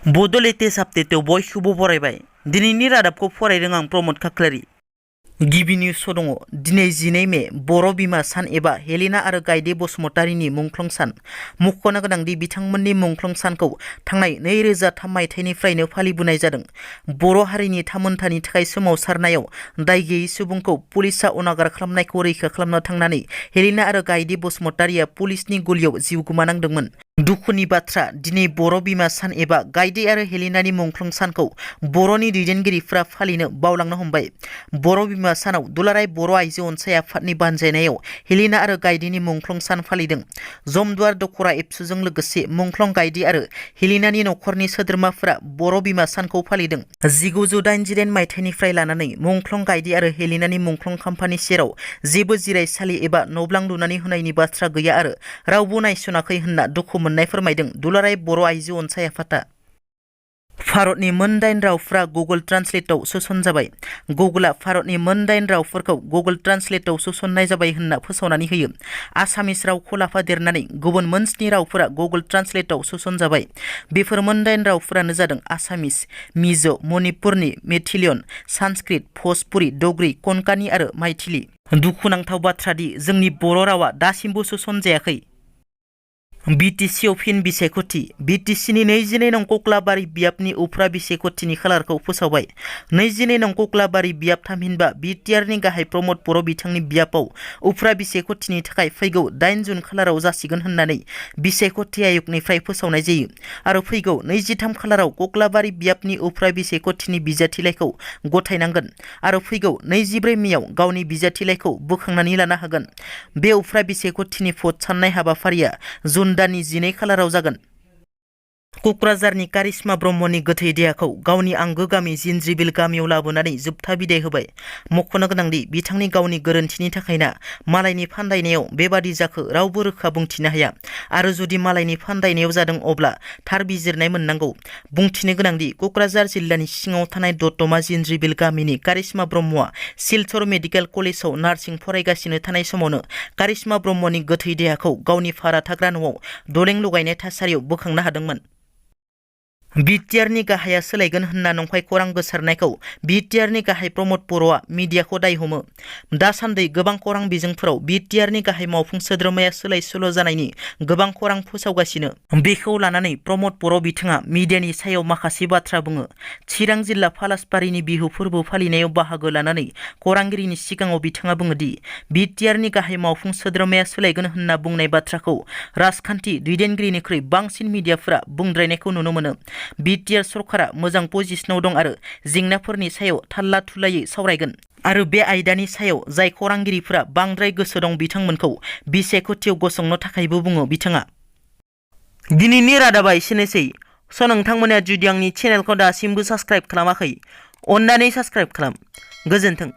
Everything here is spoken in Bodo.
बड' लेटेस्ट आपडेटआव बयखौबो बरायबाय। दिनैनि रादाबखौ फरायदों आं प्रमद खाख्लारि। गिबि निउस दङ। दिनै 12 मे बर' बिमा सान एबा हेलेना आरो गायदे बसुमतारीनि मुंख्लं सान। मख'नो गोनांदि बिथांमोननि मुंख्लं सानखौ थांनाय 2003 मायथाइनिफ्रायनो फालिबोनाय जादों। बर' हारिनि थामोनथानि थाखाय सोमावसारनायाव दाय गैयै सुबुंखौ पुलिसआ अनागार खालामनायखौ रैखा खालामनो थांनानै हेलेना आरो गायदे बसुमतारीया पुलिसनि गुलियाव जिउ गोमानांदोंमोन। दुखुनि बाथ्रा, दिनै बर' बिमा सान एबा गायदे आरो हेलेनानि मुंख्लं सानखौ बर'नि दैदेनगिरिफ्रा फालिनो बावलांनो हमबाय। बर' बिमा सानाव दुलाराय बर' आइजो अनसाय आफादनि बानजायनायाव हेलेना आरो गायदेनि मुंख्लं सान फालिदों। जमदुवार दख'रा एबसुजों लोगोसे मुंख्लं गायदे आरो हेलेनानि नखरनि सोद्रोमाफोरा बर' बिमा सानखौ फालिदों। 1989 मायथाइनिफ्राय लानानै मुंख्लं गायदे आरो हेलेनानि मुंख्लं खाम्फानि सेराव जेबो जिरायसालि एबा न'ब्लां लुनानै होनायनि बाथ्रा गैया आरो रावबो नायसनाखै होनना दुखु मोननाय फोरमायदों दुलाराय बर' आइजो अनसाय आफादा। भारतनि मोन 8 रावफ्रा गुगल ट्रान्सलेटआव सोसनजाबाय। गुगोलआ भारतनि मोन 8 रावफोरखौ गुगल ट्रान्सलेटआव सोसननाय जाबाय होनना फोसावनानै होयो। आसामिस रावखौ लाफादेरनानै गुबुन मोन 7 रावफोरा गुगल ट्रान्सलेटआव सोसनजाबाय। बेफोर मोन 8 रावफोरानो जादों आसामिस, मिज', मणिपुरनि मेथिलियन, संस्कृत, भोजपुरी, डगरी, कोंकणी आरो माइथिली। दुखुनांथाव बाथ्रा दि जोंनि बर' रावा दासिमबो सोसनजायाखै। BTC आव फिन बिसायख'थि। BTC नि 22 नं कक्लाबारि बियाबनि उफ्रा बिसायख'थिनि खालारखौ फोसावबाय। 22 नं कक्लाबारि बियाब थामहिनबा BTR नि गाहाय प्रमद बर' बिथांनि बियाबाव उफ्रा बिसायख'थिनि थाखाय फैगौ 8 जुन खालाराव जासिगोन होननानै बिसायख'थि आय'गनिफ्राय फोसावनाय जायो आरो फैगौ 23 खालाराव कक्लाबारि बियाबनि उफ्रा बिसायख'थिनि बिजाथिलाइखौ गथायनांगोन आरो फैगौ 24 मेयाव गावनि बिजाथिलाइखौ बोखांनानै लानो हागोन। बे उफ्रा बिसायख'थिनि भट साननाय हाबाफारिया जुन दाननि 12 खालाराव जागोन। क'क्राझारनि कारिश्मा ब्रह्मनि गोथै देहाखौ गावनि आंगो गामि जिनज्रिबिल गामियाव लाबोनानै जोबथा बिदाय होबाय। मख'नो गोनांदि बिथांनि गावनि गोरोन्थिनि थाखायना मालायनि फान्दायनायाव बेबादि जाखो रावबो रोखा बुंथिनो हाया आरो जुदि मालायनि फान्दायनायाव जादों अब्ला थार बिजिरनाय मोननांगौ। बुंथिनो गोनांदि क'क्राझार जिल्लानि सिङाव थानाय दतमा जिनज्रिबिल गामिनि कारिश्मा ब्रह्मआ सिलचर मेडिकेल कलेजाव नार्सिं फरायगासिनो थानाय समावनो कारिश्मा ब्रह्मनि गोथै देहाखौ गावनि भारा थाग्रा न'आव दलें लगायनाय थासारियाव बोखांनो हादोंमोन। BTR नि गाहाया सोलायगोन होनना नंखाय खौरां गोसारनायखौ BTR नि गाहाय प्रमद बर'आ मिडियाखौ दाय हमो। दासान्दि गोबां खौरां बिजोंफोराव BTR नि गाहाय मावफुं सोद्रोमाया सोलाय सोल' जानायनि गोबां खौरां फोसावगासिनो। बेखौ लानानै प्रमद बर' बिथाङा मिडियानि सायाव माखासे बाथ्रा बुङो। चिरां जिल्ला फालासबारिनि बिहु फोरबो फालिनायाव बाहागो लानानै खौरांगिरिनि सिगाङाव बिथाङा बुङोदि BTR नि गाहाय मावफुं सोद्रोमाया सोलायगोन होनना बुंनाय बाथ्राखौ राजखान्थि दैदेनगिरिनिख्रुइ बांसिन मिडियाफोरा बुंद्रायनायखौ नुनो मोनो। BTR सरकारा मोजां पजिशनाव दं आरो जेंनाफोरनि सायाव थाल्ला थुल्लायै सावरायगोन आरो बे आयदानि सायाव जाय खौरांगिरिफोरा बांद्राय गोसो दं बिथांमोनखौ बिसायख'थियाव गसंनो थाखायबो बुङो बिथाङा। दिनैनि रादाबा एसेनोसै। नोंथांमोना जुदि आंनि चेनेलखौ दासिमबो साबस्क्राइब खालामाखै अन्नानै साबस्क्राइब खालाम। गोजोन्थों।